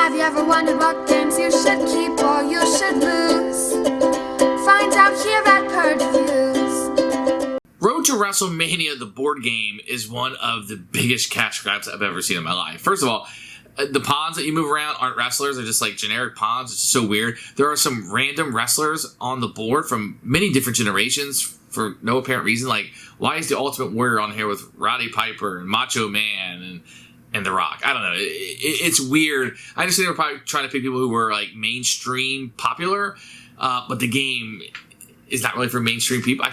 Have you ever wondered what games you should keep or you should lose? Find out here at Purge Reviews. Road to WrestleMania, the board game, is one of the biggest cash grabs I've ever seen in my life. First of all, the pawns that you move around aren't wrestlers. They're just like generic pawns. It's so weird. There are some random wrestlers on the board from many different generations for no apparent reason. Like, why is the Ultimate Warrior on here with Roddy Piper and Macho Man and The Rock? I don't know. It's weird. I understand they were probably trying to pick people who were like mainstream popular, but the game is not really for mainstream people.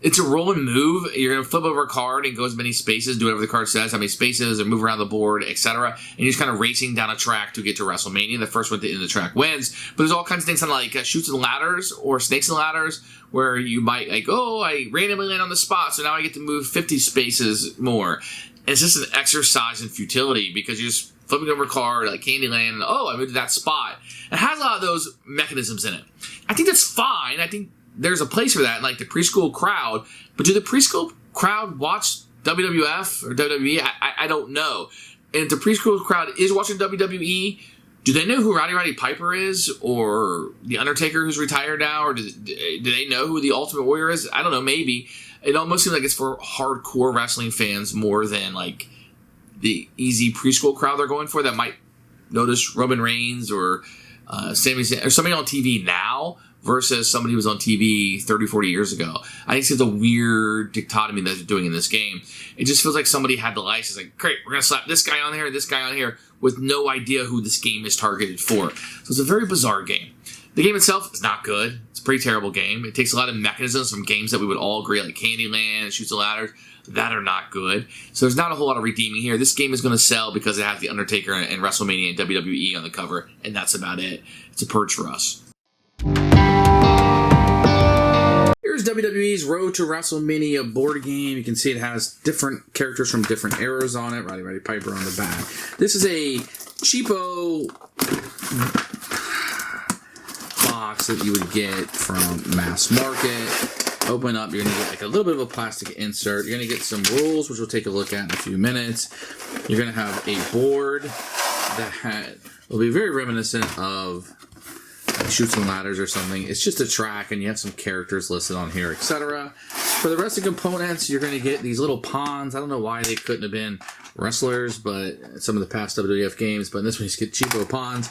It's a roll and move. You're going to flip over a card and go as many spaces, do whatever the card says, how many spaces, or move around the board, etc. And you're just kind of racing down a track to get to WrestleMania. The first one to the end of the track wins. But there's all kinds of things on like Chutes and Ladders or Snakes and Ladders where you might like, oh, I randomly land on the spot, so now I get to move 50 spaces more. And it's just an exercise in futility because you're just flipping over a card like Candyland, and oh, I moved to that spot. It has a lot of those mechanisms in it. I think that's fine. I think there's a place for that in like the preschool crowd, but do the preschool crowd watch WWF or WWE? I don't know. And if the preschool crowd is watching WWE, do they know who Roddy Piper is or The Undertaker who's retired now, or do they know who the Ultimate Warrior is? I don't know, maybe. It almost seems like it's for hardcore wrestling fans more than like the easy preschool crowd they're going for that might notice Roman Reigns or Sami Zayn or somebody on TV now versus somebody who was on TV 30, 40 years ago. I think it's a weird dichotomy that they're doing in this game. It just feels like somebody had the license, like, great, we're going to slap this guy on here and this guy on here with no idea who this game is targeted for. So it's a very bizarre game. The game itself is not good. It's a pretty terrible game. It takes a lot of mechanisms from games that we would all agree, like Candyland, Chutes and Ladders, that are not good. So there's not a whole lot of redeeming here. This game is going to sell because it has The Undertaker and WrestleMania and WWE on the cover, and that's about it. It's a purge for us. Here's WWE's Road to WrestleMania board game. You can see it has different characters from different eras on it. Roddy Piper on the back. This is a cheapo box that you would get from mass market. Open up, you're going to get like a little bit of a plastic insert. You're going to get some rules, which we'll take a look at in a few minutes. You're going to have a board that will be very reminiscent of Chutes and Ladders or something. It's just a track, and you have some characters listed on here, etc. For the rest of the components, you're going to get these little pawns. I don't know why they couldn't have been wrestlers, but some of the past WWF games, but in this one, you just get cheapo pawns.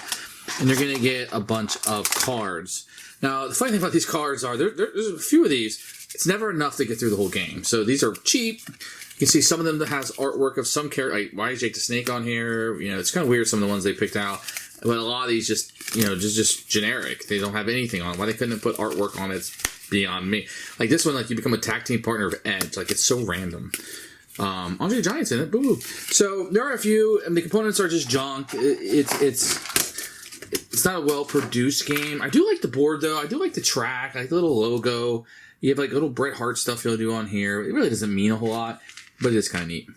And you're going to get a bunch of cards. Now, the funny thing about these cards are, there's a few of these, it's never enough to get through the whole game. So these are cheap. You can see some of them that has artwork of some character, like why is Jake the Snake on here? You know, it's kind of weird, some of the ones they picked out. But a lot of these just, you know, just generic. They don't have anything on. Why they couldn't have put artwork on it's beyond me. Like this one, like you become a tag team partner of Edge. Like it's so random. Andre the Giant's in it. Boo. So there are a few, and the components are just junk. It's not a well-produced game. I do like the board, though. I do like the track. I like the little logo. You have like little Bret Hart stuff you'll do on here. It really doesn't mean a whole lot, but it is kind of neat.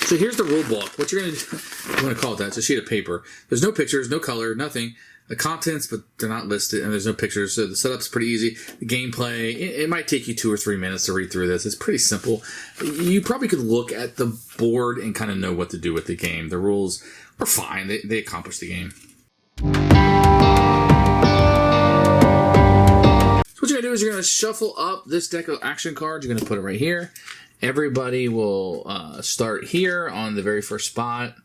So here's the rule book. What you're going to do, I'm going to call it that. It's a sheet of paper. There's no pictures, no color, nothing. The contents, but they're not listed, and there's no pictures, so the setup's pretty easy. The gameplay, it might take you 2 or 3 minutes to read through this. It's pretty simple. You probably could look at the board and kind of know what to do with the game. The rules are fine. They accomplish the game. So what you're going to do is you're going to shuffle up this deck of action cards. You're going to put it right here. Everybody will start here on the very first spot,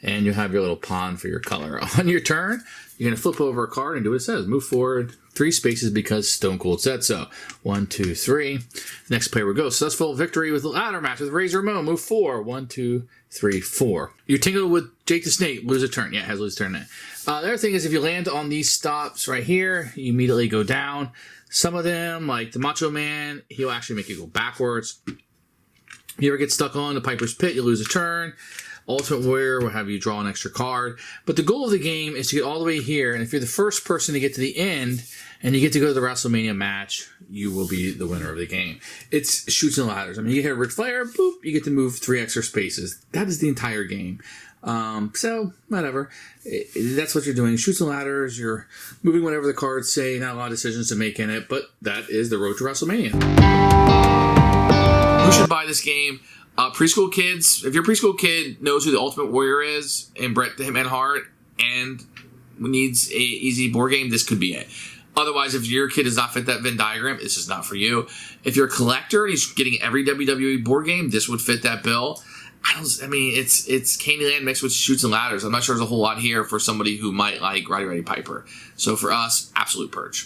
and you'll have your little pawn for your color. On your turn, you're going to flip over a card and do what it says. Move forward 3 spaces because Stone Cold said so. 1, 2, 3. Next player will go. Successful victory with the ladder match with Razor Ramon. Move 4. 1, 2, 3, 4. You tingle with Jake the Snake. Lose a turn. Yeah, has lose a turn now. The other thing is if you land on these stops right here, you immediately go down. Some of them, like the Macho Man, he'll actually make you go backwards. If you ever get stuck on the Piper's Pit, you lose a turn. Ultimate Warrior will have you draw an extra card. But the goal of the game is to get all the way here, and if you're the first person to get to the end, and you get to go to the WrestleMania match, you will be the winner of the game. It's Chutes and Ladders. I mean, you get a Ric Flair, boop, you get to move 3 extra spaces. That is the entire game. So, whatever. That's what you're doing. Chutes and Ladders, you're moving whatever the cards say, not a lot of decisions to make in it, but that is the Road to WrestleMania. Who should buy this game? Preschool kids, if your preschool kid knows who the Ultimate Warrior is and Bret the Hitman Hart and needs a easy board game, this could be it. Otherwise, if your kid does not fit that Venn diagram, this is not for you. If you're a collector and he's getting every WWE board game, this would fit that bill. It's Candyland mixed with Chutes and Ladders. I'm not sure there's a whole lot here for somebody who might like Roddy Piper. So for us, absolute purge.